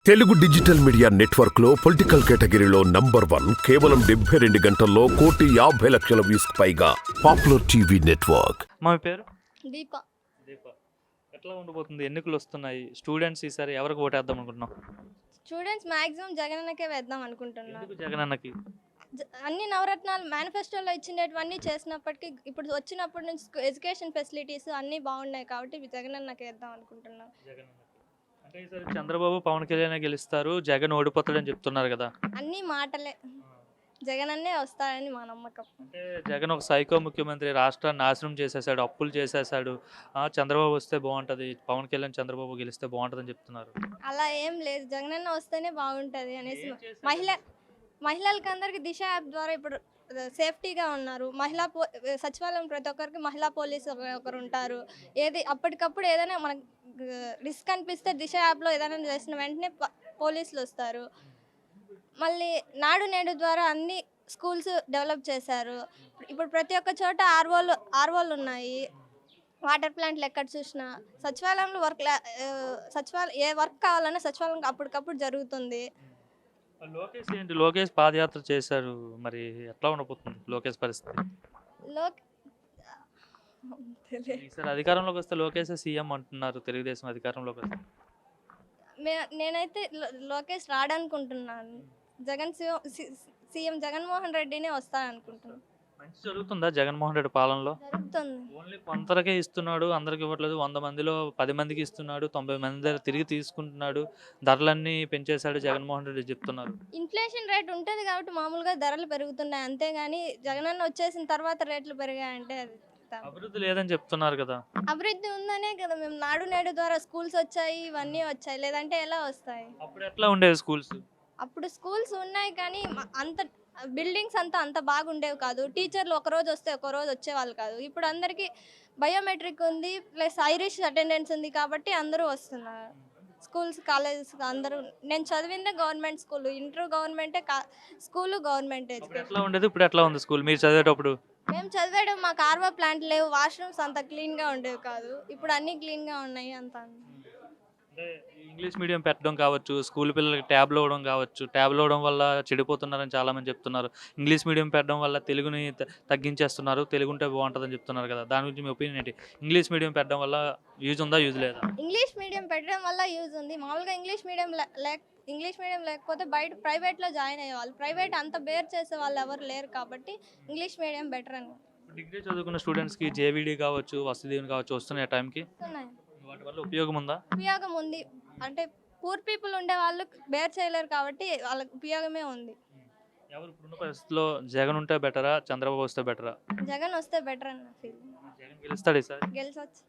Telugu digital media network లో political కేటగిరీలో number 1 కేవలం 72 గంటల్లో 1,50,00,000 వ్యూస్ పైగా పాపులర్ టీవీ నెట్వర్క్. మా పేరు దీప. దీప. ఎట్లా ఉండబోతుంది? ఎన్నికలు వస్తున్నాయి. స్టూడెంట్స్ ఈసారి ఎవరికి ఓటేద్దాం అనుకుంటున్నాం? స్టూడెంట్స్ మాక్సిమం జగనన్నకే వేద్దాం అనుకుంటున్నారు. ఎందుకు జగనన్నకి? అన్ని నవరత్నాలు మేనిఫెస్టోలో ఇచ్చినటువన్నీ చేసినప్పటికీ ఇప్పుడు వచ్చినప్పటి నుంచి ఎడ్యుకేషన్ ఫెసిలిటీస్ అన్నీ బాగున్నాయి కాబట్టి జగనన్నకే వేద్దాం అనుకుంటున్నాం. జగనన్నకి. అంటే ఈసారి చంద్రబాబు పవన్ కళ్యాణ్ గెలుస్తారు, జగన్ ఓడిపోతాడని చెప్తున్నారు కదా. అన్నీ మాటలే. జగనన్నే వస్తాడని మా నమ్మకం. అంటే జగన్ ఒక సైకో ముఖ్యమంత్రి, రాష్ట్రాన్ని నాశనం చేసేసాడు, అప్పులు చేసేసాడు. చంద్రబాబు వస్తే బాగుంటుంది, పవన్ కళ్యాణ్ చంద్రబాబు గెలిస్తే బాగుంటుందని చెప్తున్నారు. అలా ఏం లేదు, జగనన్న వస్తేనే బాగుంటుంది అనేసి మహిళలకి అందరికి దిశ యాప్ ద్వారా ఇప్పుడు సేఫ్టీగా ఉన్నారు. సచివాలయం ప్రతి ఒక్కరికి మహిళా పోలీసు ఒకరు ఉంటారు. ఏది అప్పటికప్పుడు ఏదైనా మనకు రిస్క్ అనిపిస్తే దిశ యాప్లో ఏదైనా చేసిన వెంటనే పోలీసులు వస్తారు. మళ్ళీ నాడు నేడు ద్వారా అన్ని స్కూల్స్ డెవలప్ చేశారు. ఇప్పుడు ప్రతి ఒక్క చోట ఆర్వోలు ఉన్నాయి. వాటర్ ప్లాంట్లు ఎక్కడ చూసినా సచివాలయంలో ఏ వర్క్ కావాలన్నా సచివాలయం అప్పటికప్పుడు జరుగుతుంది. లోకేష్ ఏంటి? లోకేష్ పాదయాత్ర చేశారు, మరి ఎట్లా ఉండబోతుంది లోకేష్ పరిస్థితి? ఈసారి అధికారంలోకి వస్తే లోకేష్ సీఎం అంటున్నారు, తెలుగుదేశం అధికారంలోకి వస్తే. నేనైతే లోకేష్ రాడనుకుంటున్నాను. సీఎం జగన్మోహన్ రెడ్డినే వస్తాడనుకుంటున్నాను. మంచి జరుగుతుందా జగన్మోహన్ రెడ్డి పాలనలో? జరుగుతుంది. ఓన్లీ కొంతరకే ఇస్తున్నాడు, అందరికి ఇవ్వట్లేదు. 100 మందిలో 10 మందికి ఇస్తున్నాడు, 90 మంది దగ్గర తిరిగి తీసుకుంటున్నాడు. ధరలన్నీ పెంచేశాడు జగన్మోహన్ రెడ్డి చెప్తున్నారు. ఇన్ఫ్లేషన్ రేట్ ఉంటుంది కాబట్టి మామూలుగా ధరలు పెరుగుతున్నాయి, అంతేగాని జగనన్న వచ్చేసిన తర్వాత రేట్లు పెరిగాయంటే అది అభివృద్ధి లేదని చెప్తున్నారు కదా. అభివృద్ధి ఉందనే కదా మేము నాడు నేడు ద్వారా స్కూల్స్ వచ్చాయి, ఇవన్నీ వచ్చాయి. లేదంటే ఎలా వస్తాయి? అప్పుడు ఎట్లా ఉండేది స్కూల్స్? అప్పుడు స్కూల్స్ ఉన్నాయి కానీ అంత బిల్డింగ్స్ అంత బాగుండేవి కాదు. టీచర్లు ఒకరోజు వస్తే ఒకరోజు వచ్చేవాళ్ళు కాదు. ఇప్పుడు అందరికీ బయోమెట్రిక్ ఉంది, ప్లస్ ఐరిష్ అటెండెన్స్ ఉంది కాబట్టి అందరూ వస్తున్నారు. స్కూల్స్ కాలేజెస్ అందరూ. నేను చదివిందే గవర్నమెంట్ స్కూల్, ఇంటర్ గవర్నమెంటే, స్కూలు గవర్నమెంట్. ఎట్లా ఉండేది, ఇప్పుడు ఎట్లా ఉంది స్కూల్ మీరు చదివేటప్పుడు? మేము చదివేటప్పుడు మాకు ఆర్వో ప్లాంట్ లేవు, వాష్రూమ్స్ అంత క్లీన్గా ఉండేవి కాదు. ఇప్పుడు అన్నీ క్లీన్గా ఉన్నాయి అంతా. అంటే ఇంగ్లీష్ మీడియం పెట్టడం కావచ్చు, స్కూల్ పిల్లలకి ట్యాబ్లు ఇవ్వడం కావచ్చు. ట్యాబ్లు ఇవ్వడం వల్ల చెడిపోతున్నారని చాలామంది చెప్తున్నారు. ఇంగ్లీష్ మీడియం పెట్టడం వల్ల తెలుగుని తగ్గించేస్తున్నారు, తెలుగు ఉంటే బాగుంటుందని చెప్తున్నారు కదా. దాని గురించి మీ ఒపీనియన్ ఏంటి? ఇంగ్లీష్ మీడియం పెట్టడం వల్ల యూజ్ ఉందా, యూజ్ లేదా? ఇంగ్లీష్ మీడియం పెట్టడం వల్ల యూజ్ ఉంది. మామూలుగా ఇంగ్లీష్ మీడియం లేకపోతే బయట ప్రైవేట్లో జాయిన్ అయ్యేవాళ్ళు. ప్రైవేట్ అంత బేర్ చేసే వాళ్ళు ఎవరు లేరు కాబట్టి ఇంగ్లీష్ మీడియం బెటర్ అని. డిగ్రీ చదువుకున్న స్టూడెంట్స్కి జేవీడీ కావచ్చు, వసతి కావచ్చు వస్తున్నాయి ఆ టైంకి. వాటి వల్ల ఉపయోగం ఉందా? ఉపయోగం ఉంది. అంటే పూర్ పీపుల్ ఉండే వాళ్ళు బేర్ చేయలేరు కాబట్టి వాళ్ళకి ఉపయోగమే ఉంది. ఎవరు ఇప్పుడున్న పరిస్థితుల్లో జగన్ ఉంటే బెటరా, చంద్రబాబు వస్తే బెటరా? జగన్ వస్తే బెటర్ అన్న ఫీల్. జగన్ గెలుస్తాడు ఈసారి. గెలిచొచ్చు.